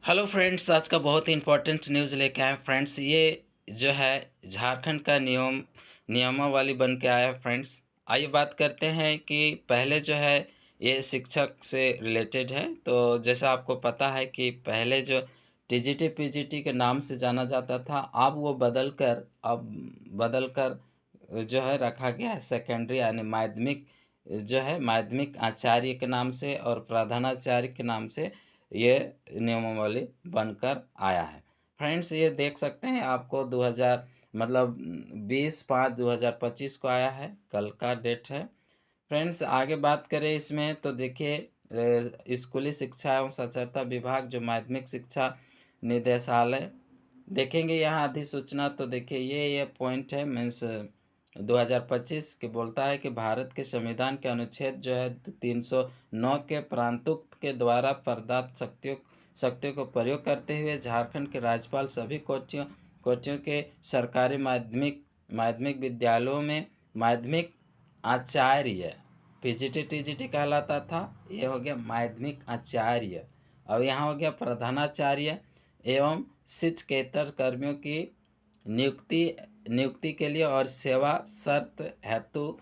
Hello friends, आज का बहुत ही इम्पोर्टेंट न्यूज़ लेके आए हैं फ्रेंड्स। ये जो है झारखंड का नियमावली बन के आया है फ्रेंड्स। आइए बात करते हैं कि पहले जो है ये शिक्षक से रिलेटेड है। तो जैसा आपको पता है कि पहले जो टीजीटी पीजीटी के नाम से जाना जाता था, अब वो बदल कर जो है रखा गया है सेकेंडरी यानी माध्यमिक, जो है माध्यमिक आचार्य के नाम से और प्रधानाचार्य के नाम से ये नियमावली बनकर आया है। फ्रेंड्स, ये देख सकते हैं आपको 2000 मतलब 20/5/2025 को आया है, कल का डेट है। फ्रेंड्स, आगे बात करें इसमें तो देखिए स्कूली शिक्षा एवं साक्षरता विभाग जो माध्यमिक शिक्षा निदेशालय देखेंगे यहाँ अधिसूचना। तो देखिए ये पॉइंट है मीन्स 2025 के बोलता है कि भारत के संविधान के अनुच्छेद जो है 309 के प्रांतुक्त के द्वारा प्रदत्त शक्तियों को प्रयोग करते हुए झारखंड के राज्यपाल सभी कोटियों के सरकारी माध्यमिक माध्यमिक विद्यालयों में माध्यमिक आचार्य पीजीटी टीजीटी कहलाता था, ये हो गया माध्यमिक आचार्य। और यहाँ हो गया प्रधानाचार्य एवं शिक्षकेतर कर्मियों की नियुक्ति नियुक्ति के लिए और सेवा शर्त हेतु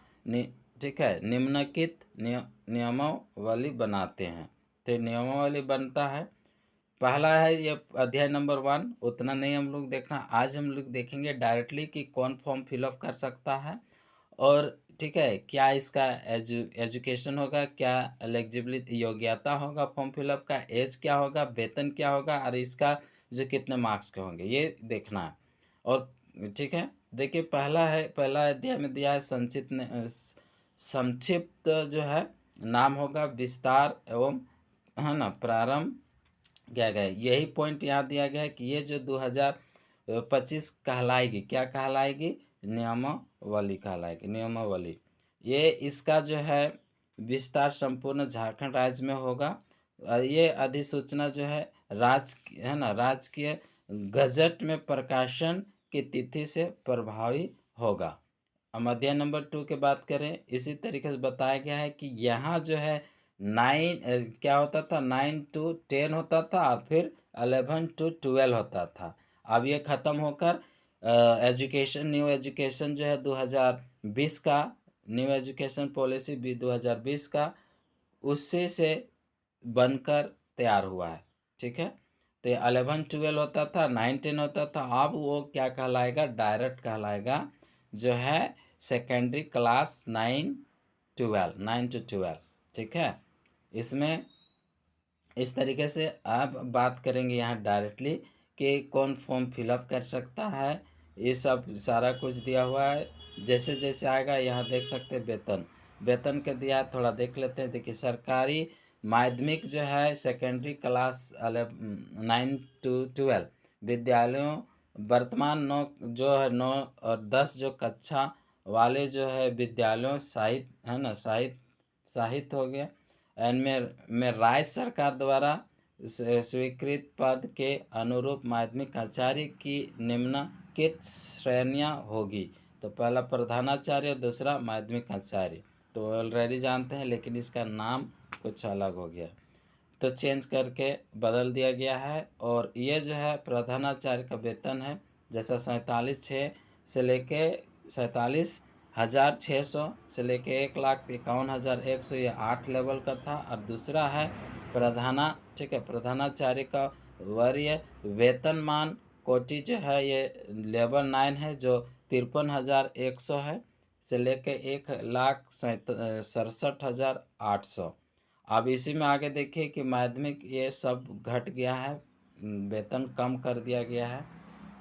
ठीक है निम्नलिखित नियमावली बनाते हैं। तो नियमावली बनता है। पहला है ये अध्याय नंबर 1, उतना नहीं हम लोग देखना। आज हम लोग देखेंगे डायरेक्टली कि कौन फॉर्म फिलअप कर सकता है और ठीक है क्या इसका एजुकेशन होगा, क्या एलिजिबिलिटी योग्यता होगा, फॉर्म फिलअप का एज क्या होगा, वेतन क्या होगा और इसका जो कितने मार्क्स के होंगे ये देखना है। और ठीक है, देखिए पहला अध्याय में दिया है संक्षिप्त जो है नाम होगा, विस्तार एवं है ना प्रारंभ किया गया है। यही पॉइंट यहाँ दिया गया है कि ये जो 2025 कहलाएगी, क्या कहलाएगी, नियमावली कहलाएगी, नियमावली। ये इसका जो है विस्तार संपूर्ण झारखंड राज्य में होगा और ये अधिसूचना जो है राजकीय गजट में प्रकाशन की तिथि से प्रभावी होगा। हम अध्याय नंबर 2 की बात करें, इसी तरीके से बताया गया है कि यहाँ जो है क्या होता था, 9 to 10 होता था और फिर 11 to 12 होता था। अब ये ख़त्म होकर न्यू एजुकेशन जो है 2020 का न्यू एजुकेशन पॉलिसी भी 2020 का उससे से बनकर तैयार हुआ है। ठीक है, तो ये 11 12 होता था, 9 10 होता था। अब वो क्या कहलाएगा, डायरेक्ट कहलाएगा, जो है सेकेंडरी क्लास 9 to 12। ठीक है, इसमें इस तरीके से आप बात करेंगे यहाँ डायरेक्टली कि कौन फॉर्म फिलअप कर सकता है। ये सब सारा कुछ दिया हुआ है। जैसे जैसे आएगा यहाँ देख सकते हैं वेतन के दिया है, थोड़ा देख लेते हैं। देखिए सरकारी माध्यमिक जो है सेकेंडरी क्लास 9 to 12 विद्यालयों वर्तमान 9 और 10 जो कक्षा वाले जो है विद्यालयों साहित्य है ना, साहित्य हो गया। में राज्य सरकार द्वारा स्वीकृत पद के अनुरूप माध्यमिक आचार्य की निम्नलिखित श्रेणियां होगी। तो पहला प्रधानाचार्य, दूसरा माध्यमिक आचार्य। तो ऑलरेडी जानते हैं, लेकिन इसका नाम कुछ अलग हो गया तो चेंज करके बदल दिया गया है। और ये जो है प्रधानाचार्य का वेतन है जैसा 47,600 से लेके 1,51,100, ये 8 लेवल का था। और दूसरा है ठीक है, प्रधानाचार्य का वरीय वेतनमान कोटि जो है ये लेवल 9 है, जो 53,100 है से लेके 1,67,800। अब इसी में आगे देखिए कि माध्यमिक ये सब घट गया है, वेतन कम कर दिया गया है।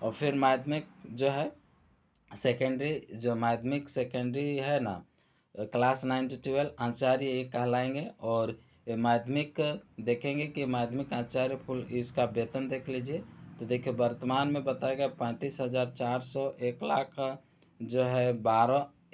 और फिर माध्यमिक जो है सेकेंडरी, जो माध्यमिक सेकेंडरी है ना, क्लास 9 to 12 आचार्य ये कहलाएंगे। और ये माध्यमिक देखेंगे कि माध्यमिक आचार्य फुल इसका वेतन देख लीजिए। तो देखिए वर्तमान में बताया गया 35,400, 1,00,000 जो है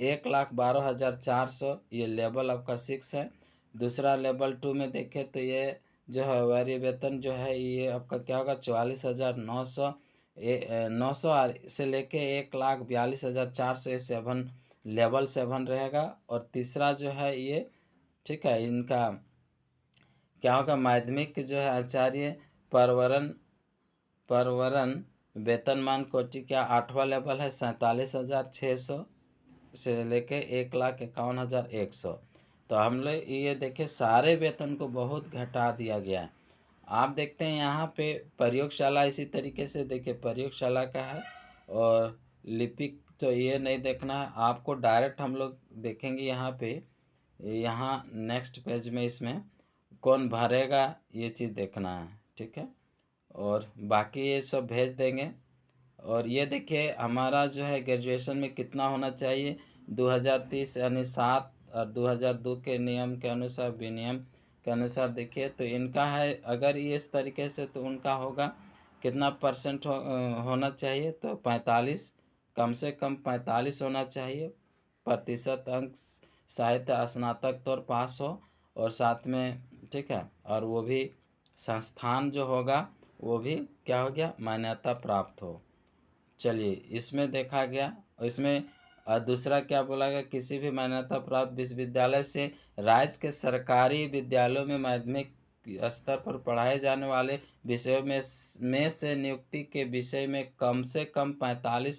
1,12,400, ये लेवल आपका 6 है। दूसरा लेवल 2 में देखें तो ये जो है वरीय वेतन जो है ये आपका क्या होगा, 44,900 900 से लेके 1,42,400, ये 7 लेवल 7 रहेगा। और तीसरा जो है ये ठीक है, इनका क्या होगा, माध्यमिक जो है आचार्य परवरन परवरन वेतनमान कोटि क्या 8वां लेवल है 47,600 से लेके 1,51,100। तो हम लोग ये देखें सारे वेतन को बहुत घटा दिया गया है। आप देखते हैं यहाँ पे प्रयोगशाला इसी तरीके से देखिए प्रयोगशाला का है, और लिपिक तो ये नहीं देखना है आपको, डायरेक्ट हम लोग देखेंगे यहाँ पे, यहाँ नेक्स्ट पेज में इसमें कौन भरेगा ये चीज़ देखना है, ठीक है। और बाकी ये सब भेज देंगे। और ये देखिए हमारा जो है ग्रेजुएशन में कितना होना चाहिए 2030 यानी 7 और 2002 के नियम के अनुसार विनियम के अनुसार देखिए तो इनका है, अगर ये इस तरीके से तो उनका होगा कितना परसेंट होना चाहिए, तो 45, कम से कम 45 होना चाहिए प्रतिशत अंक, साहित्य स्नातक तौर पास हो, और साथ में ठीक है, और वो भी संस्थान जो होगा वो भी क्या हो गया मान्यता प्राप्त हो। चलिए इसमें देखा गया। इसमें दूसरा क्या बोला गया, किसी भी मान्यता प्राप्त विश्वविद्यालय से राज्य के सरकारी विद्यालयों में माध्यमिक स्तर पर पढ़ाए जाने वाले विषयों में से नियुक्ति के विषय में कम से कम 45,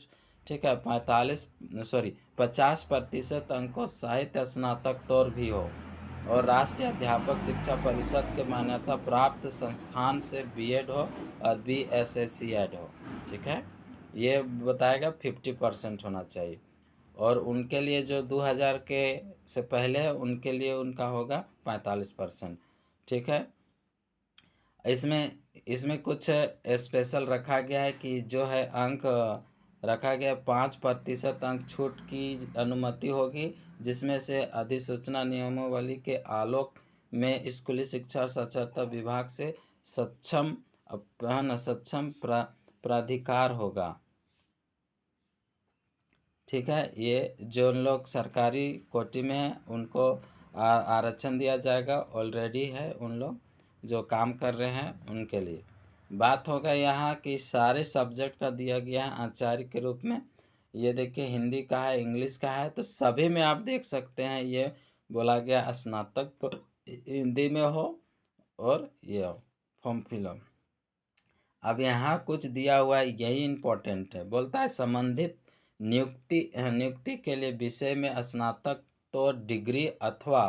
ठीक है 50% अंकों साहित्य स्नातक भी हो, और राष्ट्रीय अध्यापक शिक्षा परिषद के मान्यता प्राप्त संस्थान से बीएड हो और बीएसएससी एड हो, ठीक है। ये बताएगा 50% होना चाहिए, और उनके लिए जो 2000 के से पहले है उनके लिए उनका होगा 45%, ठीक है। इसमें इसमें कुछ स्पेशल रखा गया है कि जो है अंक रखा गया 5% अंक छूट की अनुमति होगी, जिसमें से अधिसूचना नियमावली के आलोक में स्कूली शिक्षा और साक्षरता विभाग से सक्षम प्राधिकार होगा, ठीक है। ये जो लोग सरकारी कोटि में हैं उनको आरक्षण दिया जाएगा, ऑलरेडी है उन लोग जो काम कर रहे हैं उनके लिए। बात होगा यहाँ कि सारे सब्जेक्ट का दिया गया है आचार्य के रूप में। ये देखिए हिंदी का है, इंग्लिश का है, तो सभी में आप देख सकते हैं ये बोला गया स्नातक तो हिंदी में हो और ये हो फॉर्म फिलअप। अब यहाँ कुछ दिया हुआ है यही इम्पोर्टेंट है, बोलता है संबंधित नियुक्ति के लिए विषय में स्नातक तो डिग्री अथवा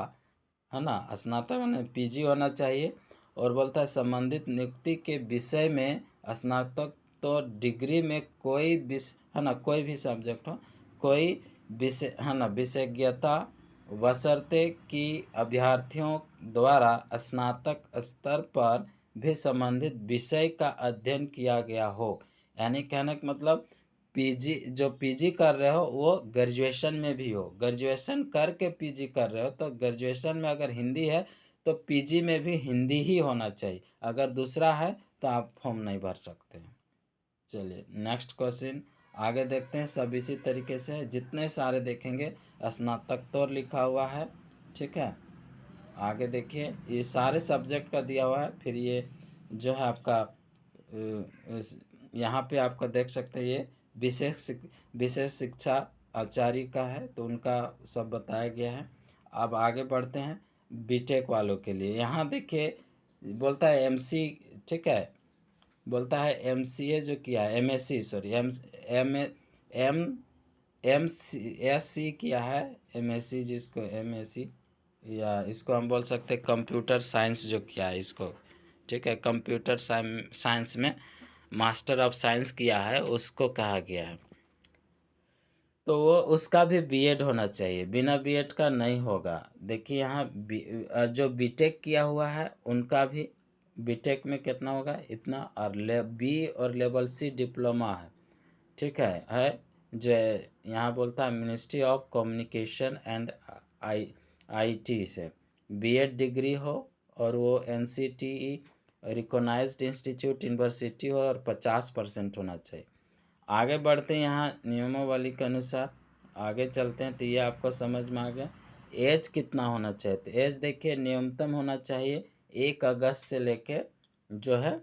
है ना स्नातक मैंने पीजी होना चाहिए, और बोलता है संबंधित नियुक्ति के विषय में स्नातक तो डिग्री में कोई है ना कोई भी सब्जेक्ट हो, कोई विषय है ना विशेषज्ञता, बशर्ते कि अभ्यर्थियों द्वारा स्नातक स्तर पर भी संबंधित विषय का अध्ययन किया गया हो। यानी कहने का मतलब पीजी जो पीजी कर रहे हो वो ग्रेजुएशन में भी हो, ग्रेजुएशन करके पीजी कर रहे हो तो ग्रेजुएशन में अगर हिंदी है तो पीजी में भी हिंदी ही होना चाहिए, अगर दूसरा है तो आप फॉर्म नहीं भर सकते। चलिए नेक्स्ट क्वेश्चन आगे देखते हैं। सब इसी तरीके से जितने सारे देखेंगे स्नातकोत्तर लिखा हुआ है, ठीक है। आगे देखिए ये सारे सब्जेक्ट का दिया हुआ है, फिर ये जो है आपका यहाँ पे आपका देख सकते हैं ये विशेष शिक्षा आचार्य का है, तो उनका सब बताया गया है। अब आगे बढ़ते हैं बीटेक वालों के लिए। यहाँ देखिए बोलता है एमसी, ठीक है, बोलता है एमसीए जो किया है MSc sorry M M M M C S C किया है, एमएससी जिसको एमएससी या इसको हम बोल सकते हैं कंप्यूटर साइंस जो किया है इसको, ठीक है, कंप्यूटर साइंस में मास्टर ऑफ साइंस किया है उसको कहा गया है, तो वो उसका भी बीएड होना चाहिए, बिना बीएड का नहीं होगा। देखिए यहाँ जो बीटेक किया हुआ है उनका भी बीटेक में कितना होगा इतना, और बी और लेवल सी डिप्लोमा है, ठीक है जो यहाँ बोलता है ministry of communication and IT से बीएड डिग्री हो, और वो एनसीटीई रिकॉग्नाइज्ड इंस्टीट्यूट यूनिवर्सिटी हो, और 50% होना चाहिए। आगे बढ़ते हैं यहाँ नियमावली के अनुसार आगे चलते हैं, तो ये आपको समझ में आ गया। एज कितना होना चाहिए, तो एज देखिए न्यूनतम होना चाहिए 1 अगस्त से लेके जो है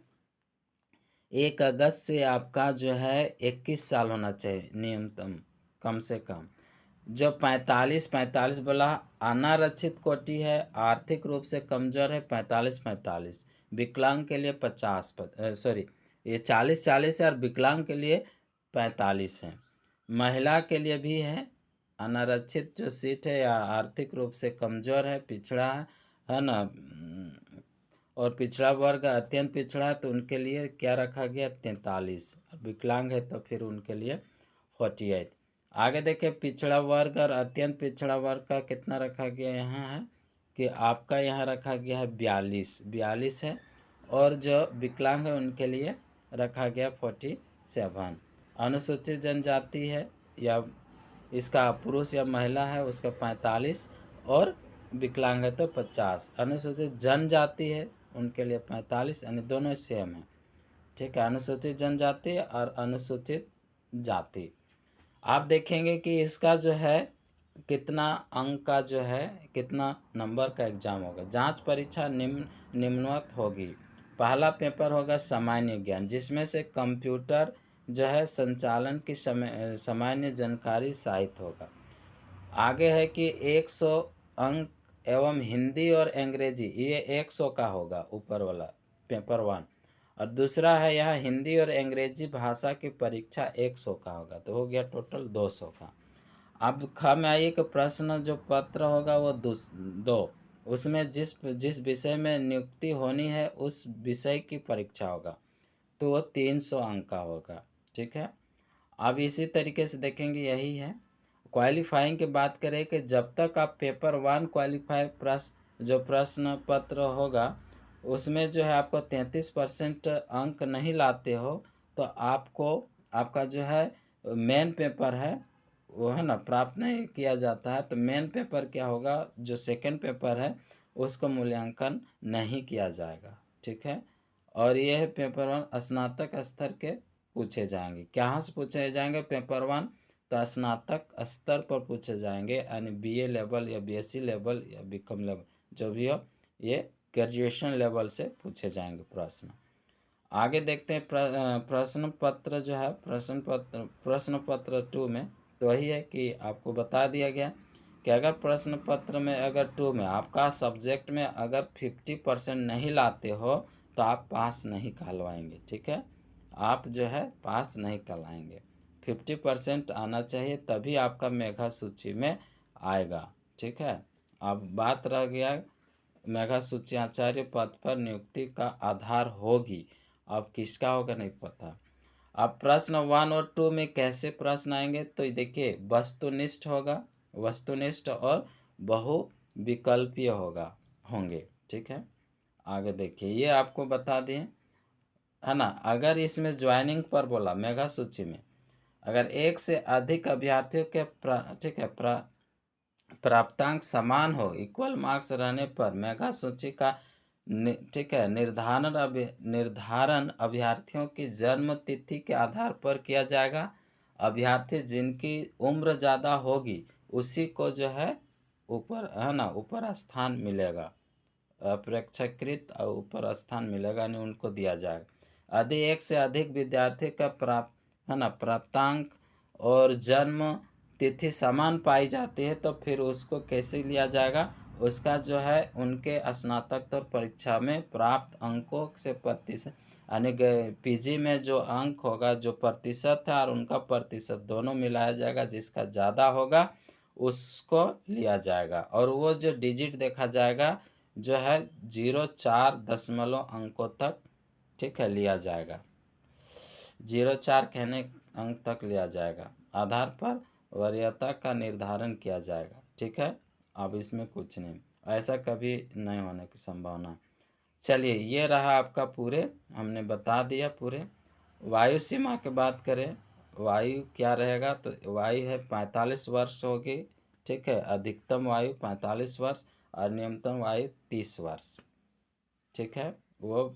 1 अगस्त से आपका जो है 21 साल होना चाहिए न्यूनतम, कम से कम। जो 45 बोला अनारक्षित कोटि है, आर्थिक रूप से कमजोर है 45, विकलांग के लिए 50 सॉरी, ये 40-40 है और विकलांग के लिए 45 है। महिला के लिए भी है, अनारक्षित जो सीट है या आर्थिक रूप से कमज़ोर है, पिछड़ा है ना, और पिछड़ा वर्ग अत्यंत पिछड़ा है तो उनके लिए क्या रखा गया, 43। विकलांग है तो फिर उनके लिए 48। आगे देखिए पिछड़ा वर्ग और अत्यंत पिछड़ा वर्ग का कितना रखा गया यहाँ है कि आपका यहाँ रखा गया है 42 है, और जो विकलांग है उनके लिए रखा गया 47। अनुसूचित जनजाति है या इसका पुरुष या महिला है उसका 45, और विकलांग है तो 50। अनुसूचित जनजाति है उनके लिए 45, यानी दोनों सेम है। ठीक है, अनुसूचित जनजाति और अनुसूचित जाति। आप देखेंगे कि इसका जो है कितना अंक का जो है, कितना नंबर का एग्जाम होगा। जांच परीक्षा निम्नवत होगी। पहला पेपर होगा सामान्य ज्ञान, जिसमें से कंप्यूटर जो है संचालन की सामान्य जानकारी सहित होगा। आगे है कि 100 अंक एवं हिंदी और अंग्रेजी, ये 100 का होगा ऊपर वाला पेपर 1। और दूसरा है यहाँ हिंदी और अंग्रेजी भाषा की परीक्षा 100 का होगा, तो हो गया टोटल 200 का। अब ख में आइए कि प्रश्न जो पत्र होगा वो 2, उसमें जिस विषय में नियुक्ति होनी है उस विषय की परीक्षा होगा, तो वो 300 अंक का होगा। ठीक है, अब इसी तरीके से देखेंगे यही है। क्वालिफाइंग की बात करें कि जब तक आप पेपर 1 क्वालिफाई प्रश्न पत्र होगा उसमें जो है आपको 33% अंक नहीं लाते हो तो आपको आपका जो है मेन पेपर है वो है ना प्राप्त नहीं किया जाता है। तो मेन पेपर क्या होगा, जो सेकंड पेपर है उसको मूल्यांकन नहीं किया जाएगा। ठीक है, और ये है पेपर 1 स्नातक स्तर के पूछे जाएंगे। कहाँ से पूछे जाएंगे पेपर 1, तो स्नातक स्तर पर पूछे जाएंगे, यानी बीए लेवल या बीएससी लेवल या बीकॉम लेवल जो भी हो, ये ग्रेजुएशन लेवल से पूछे जाएंगे प्रश्न। आगे देखते हैं प्रश्न पत्र जो है, प्रश्न पत्र 2 में तो वही है कि आपको बता दिया गया कि अगर प्रश्न पत्र में अगर 2 में आपका सब्जेक्ट में अगर 50% नहीं लाते हो तो आप पास नहीं कहलवाएंगे। ठीक है, आप जो है पास नहीं कहलाएंगे, 50% आना चाहिए तभी आपका मेधा सूची में आएगा। ठीक है, अब बात रह गया मेधा सूची आचार्य पद पर नियुक्ति का आधार होगी, अब किसका होगा नहीं पता। अब प्रश्न 1 और 2 में कैसे प्रश्न आएंगे, तो देखिए वस्तुनिष्ठ होगा, वस्तुनिष्ठ और बहुविकल्पीय होंगे। ठीक है, आगे देखिए ये आपको बता दें है ना, अगर इसमें ज्वाइनिंग पर बोला मेगा सूची में अगर एक से अधिक अभ्यर्थियों के ठीक है प्राप्तांक समान हो, इक्वल मार्क्स रहने पर मेगा सूची का ठीक है निर्धारण अभ्यर्थियों की जन्म तिथि के आधार पर किया जाएगा। अभ्यर्थी जिनकी उम्र ज़्यादा होगी उसी को जो है ऊपर है ना ऊपर स्थान मिलेगा, अपेक्षाकृत ऊपर स्थान मिलेगा, नहीं उनको दिया जाएगा। यदि एक से अधिक विद्यार्थी का प्राप्तांक और जन्म तिथि समान पाई जाती है तो फिर उसको कैसे लिया जाएगा, उसका जो है उनके स्नातकोत्तर परीक्षा में प्राप्त अंकों से प्रतिशत, यानी पीजी में जो अंक होगा जो प्रतिशत है और उनका प्रतिशत दोनों मिलाया जाएगा, जिसका ज़्यादा होगा उसको लिया जाएगा। और वो जो डिजिट देखा जाएगा जो है 0.4 अंकों तक ठीक है लिया जाएगा, 0.4 कहने अंक तक लिया जाएगा, आधार पर वरीयता का निर्धारण किया जाएगा। ठीक है, अब इसमें कुछ नहीं, ऐसा कभी नहीं होने की संभावना। चलिए ये रहा आपका पूरे, हमने बता दिया पूरे। वायु सीमा की बात करें, वायु क्या रहेगा, तो वायु है 45 वर्ष होगी। ठीक है, अधिकतम वायु 45 वर्ष और न्यूनतम वायु 30 वर्ष। ठीक है, वो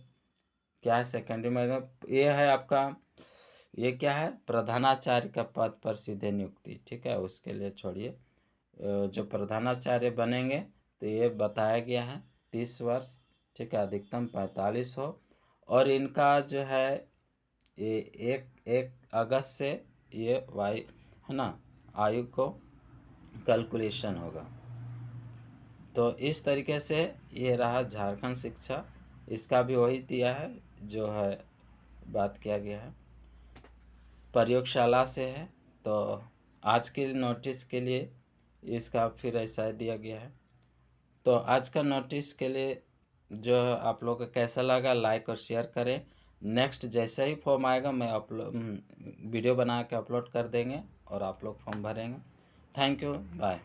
क्या है सेकेंडरी में, ये है आपका, ये क्या है प्रधानाचार्य का पद पर सीधे नियुक्ति। ठीक है, उसके लिए छोड़िए, जो प्रधानाचार्य बनेंगे तो ये बताया गया है 30 वर्ष। ठीक है, अधिकतम 45 हो, और इनका जो है ये 1 अगस्त से ये वायु है ना आयु को कैलकुलेशन होगा। तो इस तरीके से ये रहा झारखंड शिक्षा इसका भी वही दिया है जो है बात किया गया है, प्रयोगशाला से है। तो आज के नोटिस के लिए इसका फिर ऐसा दिया गया है। तो आज का नोटिस के लिए जो है आप लोग को कैसा लगा, लाइक और शेयर करें। नेक्स्ट जैसे ही फॉर्म आएगा मैं वीडियो बना के अपलोड कर देंगे और आप लोग फॉर्म भरेंगे। Thank you, bye.